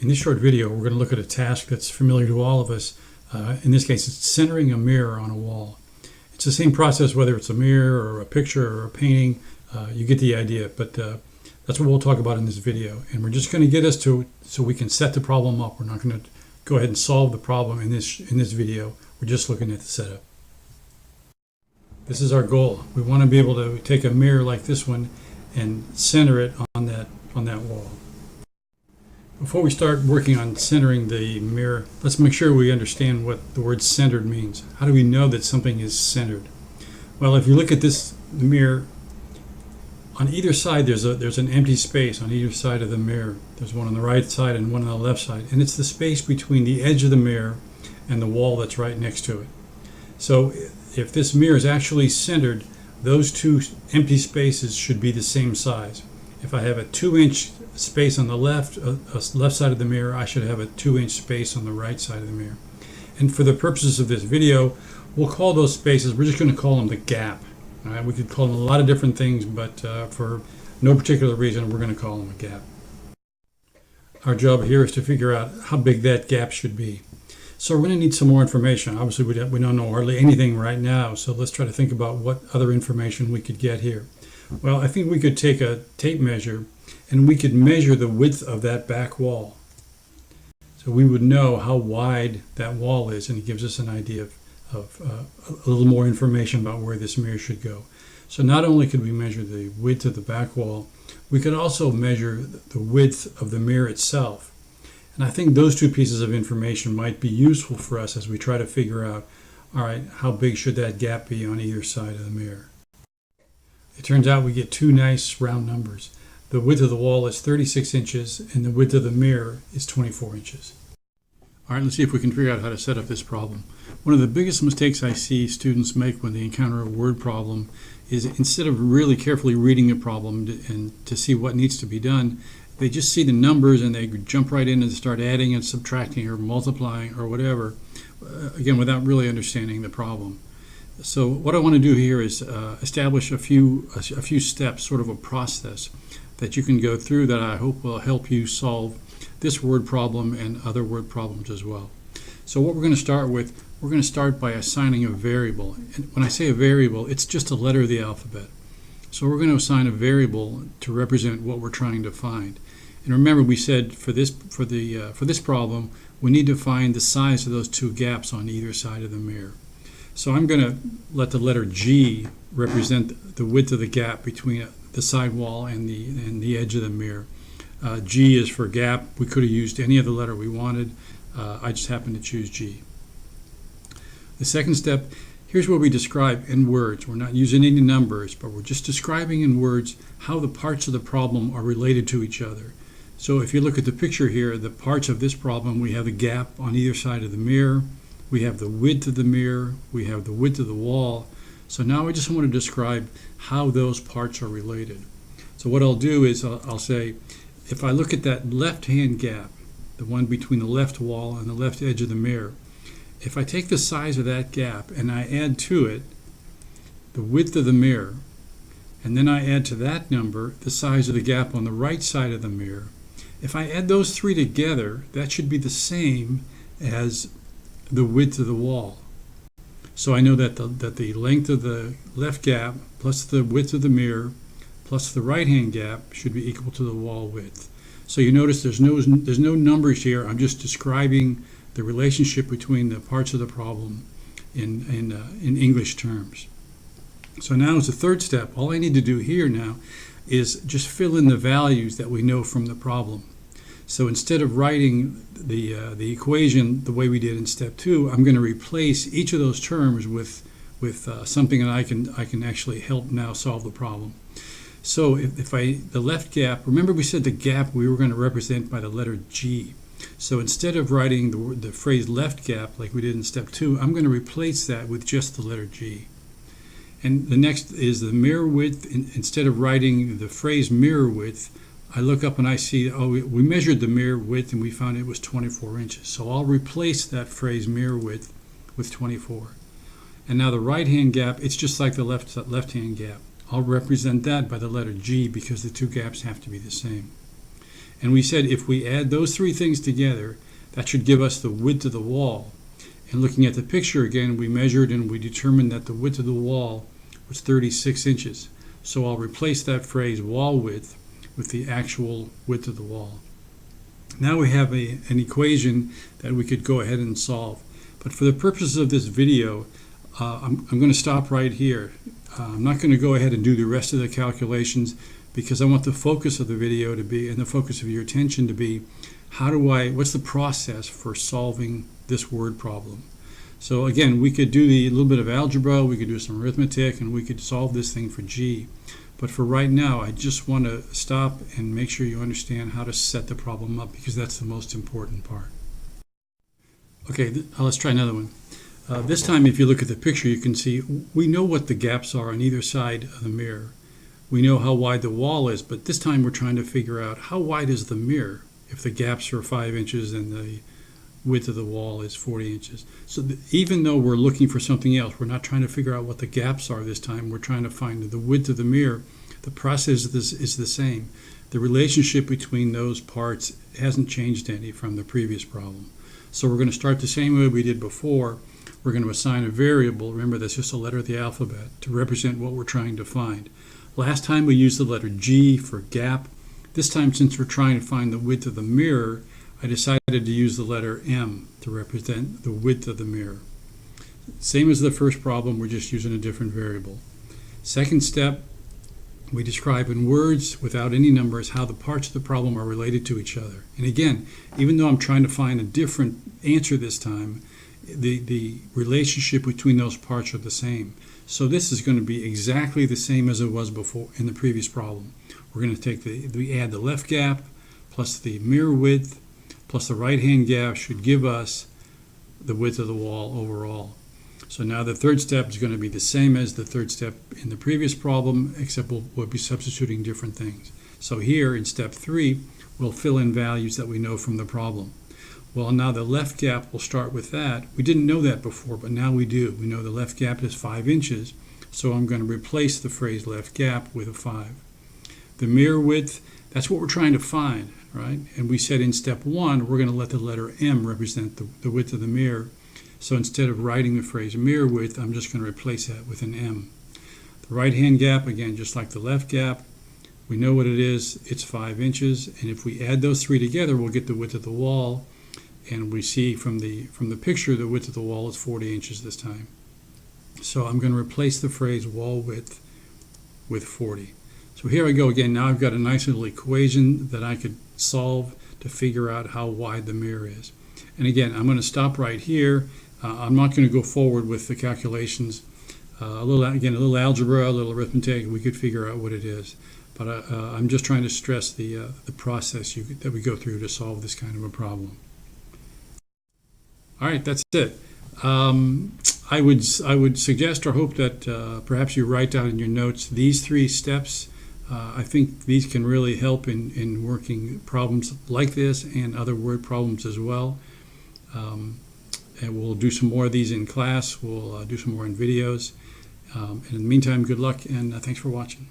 In this short video, we're going to look at a task that's familiar to all of us. In this case, it's centering a mirror on a wall. It's the same process whether it's a mirror or a picture or a painting. You get the idea, but that's what we'll talk about in this video. And we're just going to get us to so we can set the problem up. We're not going to go ahead and solve the problem in this video. We're just looking at the setup. This is our goal. We want to be able to take a mirror like this one and center it on that wall. Before we start working on centering the mirror, let's make sure we understand what the word centered means. How do we know that something is centered? Well, if you look at this mirror, on either side there's an empty space on either side of the mirror. There's one on the right side and one on the left side, and it's the space between the edge of the mirror and the wall that's right next to it. So if this mirror is actually centered, those two empty spaces should be the same size. If I have a 2-inch space on the left side of the mirror, I should have a 2-inch space on the right side of the mirror. And for the purposes of this video, we'll call those spaces, we're just going to call them the gap. All right? We could call them a lot of different things, but for no particular reason, we're going to call them a gap. Our job here is to figure out how big that gap should be. So we're going to need some more information. Obviously, we don't know hardly anything right now, so let's try to think about what other information we could get here. Well, I think we could take a tape measure and we could measure the width of that back wall. So we would know how wide that wall is, and it gives us an idea of a little more information about where this mirror should go. So not only could we measure the width of the back wall, we could also measure the width of the mirror itself. And I think those two pieces of information might be useful for us as we try to figure out, all right, how big should that gap be on either side of the mirror? It turns out we get two nice round numbers. The width of the wall is 36 inches and the width of the mirror is 24 inches. All right, let's see if we can figure out how to set up this problem. One of the biggest mistakes I see students make when they encounter a word problem is instead of really carefully reading the problem and to see what needs to be done, they just see the numbers and they jump right in and start adding and subtracting or multiplying or whatever, again, without really understanding the problem. So what I want to do here is establish a few steps, sort of a process that you can go through that I hope will help you solve this word problem and other word problems as well. So what we're going to start with, we're going to start by assigning a variable. And when I say a variable, it's just a letter of the alphabet. So we're going to assign a variable to represent what we're trying to find. And remember, we said for this problem, we need to find the size of those two gaps on either side of the mirror. So I'm going to let the letter G represent the width of the gap between the side wall and the edge of the mirror. G is for gap. We could have used any other letter we wanted. I just happened to choose G. The second step, here's where we describe in words. We're not using any numbers, but we're just describing in words how the parts of the problem are related to each other. So if you look at the picture here, the parts of this problem, we have the gap on either side of the mirror. We have the width of the mirror, we have the width of the wall. So now I just want to describe how those parts are related. So what I'll do is I'll say, if I look at that left-hand gap, the one between the left wall and the left edge of the mirror, if I take the size of that gap and I add to it the width of the mirror, and then I add to that number the size of the gap on the right side of the mirror, if I add those three together, that should be the same as the width of the wall. So I know that the length of the left gap plus the width of the mirror plus the right hand gap should be equal to the wall width. So you notice there's no numbers here. I'm just describing the relationship between the parts of the problem in English terms. So now as the third step, all I need to do here now is just fill in the values that we know from the problem. So instead of writing the equation the way we did in step 2, I'm going to replace each of those terms with something that I can actually help now solve the problem. So the left gap, remember we said the gap we were going to represent by the letter G. So instead of writing the phrase left gap like we did in step 2, I'm going to replace that with just the letter G. And the next is the mirror width. Instead of writing the phrase mirror width, I look up and I see, oh, we measured the mirror width and we found it was 24 inches. So I'll replace that phrase mirror width with 24. And now the right-hand gap, it's just like the left-hand gap. I'll represent that by the letter G because the two gaps have to be the same. And we said if we add those three things together, that should give us the width of the wall. And looking at the picture again, we measured and we determined that the width of the wall was 36 inches. So I'll replace that phrase wall width with the actual width of the wall. Now we have an equation that we could go ahead and solve. But for the purposes of this video, I'm going to stop right here. I'm not going to go ahead and do the rest of the calculations because I want the focus of the video to be, and the focus of your attention to be, what's the process for solving this word problem? So again, we could do a little bit of algebra, we could do some arithmetic, and we could solve this thing for G. But for right now, I just want to stop and make sure you understand how to set the problem up, because that's the most important part. Okay, let's try another one. This time, if you look at the picture, you can see we know what the gaps are on either side of the mirror. We know how wide the wall is, but this time we're trying to figure out how wide is the mirror if the gaps are 5 inches and the width of the wall is 40 inches. So even though we're looking for something else, we're not trying to figure out what the gaps are this time. We're trying to find the width of the mirror. The process is the same. The relationship between those parts hasn't changed any from the previous problem. So we're going to start the same way we did before. We're going to assign a variable, remember that's just a letter of the alphabet, to represent what we're trying to find. Last time we used the letter G for gap. This time, since we're trying to find the width of the mirror, I decided to use the letter M to represent the width of the mirror. Same as the first problem, we're just using a different variable. Second step, we describe in words without any numbers how the parts of the problem are related to each other. And again, even though I'm trying to find a different answer this time, the relationship between those parts are the same. So this is going to be exactly the same as it was before in the previous problem. We're going to take we add the left gap plus the mirror width plus the right hand gap should give us the width of the wall overall. So now the third step is going to be the same as the third step in the previous problem, except we'll be substituting different things. So here in step 3, we'll fill in values that we know from the problem. Well, now the left gap, will start with that. We didn't know that before, but now we do. We know the left gap is 5 inches, so I'm going to replace the phrase left gap with a 5. The mirror width, that's what we're trying to find, right? And we said in step 1, we're going to let the letter M represent the width of the mirror. So instead of writing the phrase mirror width, I'm just going to replace that with an M. The right-hand gap, again, just like the left gap, we know what it is. It's 5 inches, and if we add those three together, we'll get the width of the wall. And we see from the picture, the width of the wall is 40 inches this time. So I'm going to replace the phrase wall width with 40. So here I go again. Now I've got a nice little equation that I could solve to figure out how wide the mirror is. And again, I'm going to stop right here. I'm not going to go forward with the calculations. A little algebra, a little arithmetic, we could figure out what it is. But I'm just trying to stress the process that we go through to solve this kind of a problem. All right, that's it. I would suggest or hope that perhaps you write down in your notes these 3 steps. I think these can really help in working problems like this and other word problems as well. And we'll do some more of these in class. We'll do some more in videos. And in the meantime, good luck and thanks for watching.